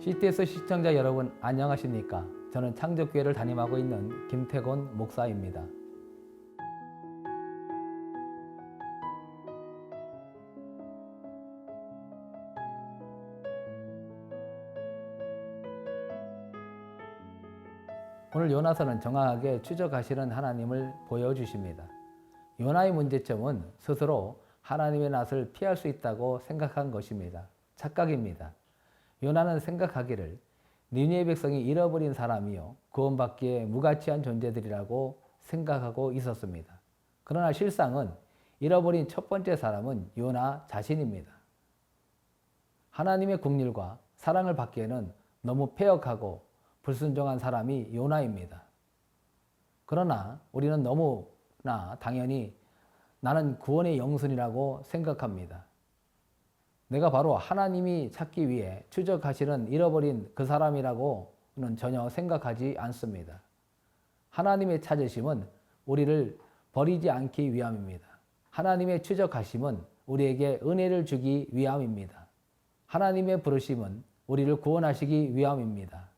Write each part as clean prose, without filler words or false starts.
CTS 시청자 여러분 안녕하십니까? 저는 창조교회를 담임하고 있는 김태곤 목사입니다. 오늘 요나서는 정확하게 추적하시는 하나님을 보여주십니다. 요나의 문제점은 스스로 하나님의 낯을 피할 수 있다고 생각한 것입니다. 착각입니다. 요나는 생각하기를 니느웨 백성이 잃어버린 사람이요 구원받기에 무가치한 존재들이라고 생각하고 있었습니다. 그러나 실상은 잃어버린 첫 번째 사람은 요나 자신입니다. 하나님의 긍휼과 사랑을 받기에는 너무 패역하고 불순종한 사람이 요나입니다. 그러나 우리는 너무나 당연히 나는 구원의 영순이라고 생각합니다. 내가 바로 하나님이 찾기 위해 추적하시는 잃어버린 그 사람이라고는 전혀 생각하지 않습니다. 하나님의 찾으심은 우리를 버리지 않기 위함입니다. 하나님의 추적하심은 우리에게 은혜를 주기 위함입니다. 하나님의 부르심은 우리를 구원하시기 위함입니다.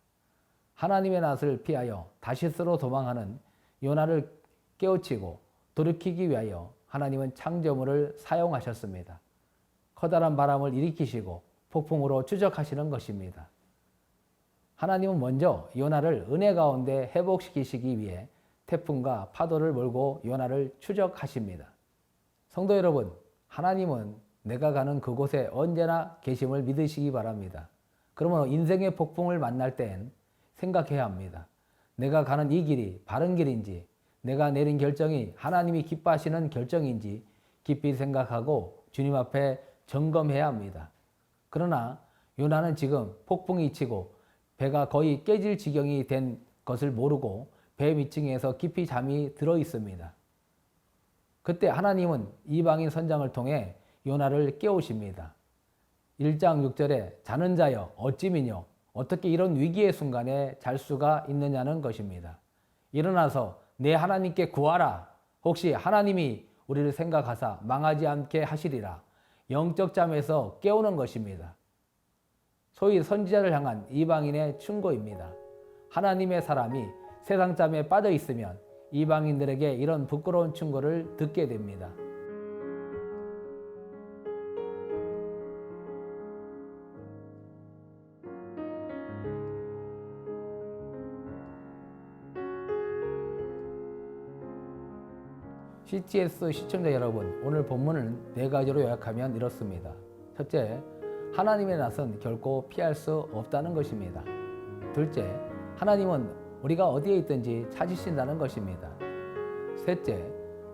하나님의 낯을 피하여 다시스로 도망하는 요나를 깨우치고 돌이키기 위하여 하나님은 창조물을 사용하셨습니다. 커다란 바람을 일으키시고 폭풍으로 추적하시는 것입니다. 하나님은 먼저 요나를 은혜 가운데 회복시키시기 위해 태풍과 파도를 몰고 요나를 추적하십니다. 성도 여러분, 하나님은 내가 가는 그곳에 언제나 계심을 믿으시기 바랍니다. 그러면 인생의 폭풍을 만날 땐 생각해야 합니다. 내가 가는 이 길이 바른 길인지, 내가 내린 결정이 하나님이 기뻐하시는 결정인지 깊이 생각하고 주님 앞에 점검해야 합니다. 그러나 요나는 지금 폭풍이 치고 배가 거의 깨질 지경이 된 것을 모르고 배 밑층에서 깊이 잠이 들어 있습니다. 그때 하나님은 이방인 선장을 통해 요나를 깨우십니다. 1장 6절에 자는 자여 어찌 미뇨 어떻게 이런 위기의 순간에 잘 수가 있느냐는 것입니다. 일어나서 내 하나님께 구하라. 혹시 하나님이 우리를 생각하사 망하지 않게 하시리라. 영적 잠에서 깨우는 것입니다. 소위 선지자를 향한 이방인의 충고입니다. 하나님의 사람이 세상 잠에 빠져 있으면 이방인들에게 이런 부끄러운 충고를 듣게 됩니다. CTS 시청자 여러분, 오늘 본문을 4가지로 요약하면 이렇습니다. 첫째, 하나님의 낯은 결코 피할 수 없다는 것입니다. 둘째, 하나님은 우리가 어디에 있든지 찾으신다는 것입니다. 셋째,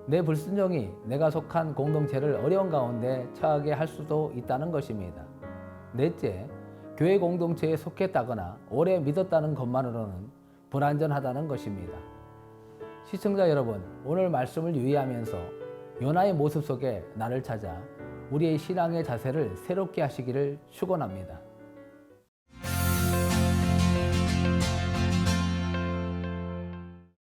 내 불순종이 내가 속한 공동체를 어려운 가운데 처하게 할 수도 있다는 것입니다. 넷째, 교회 공동체에 속했다거나 오래 믿었다는 것만으로는 불완전하다는 것입니다. 시청자 여러분, 오늘 말씀을 유의하면서 요나의 모습 속에 나를 찾아 우리의 신앙의 자세를 새롭게 하시기를 축원합니다.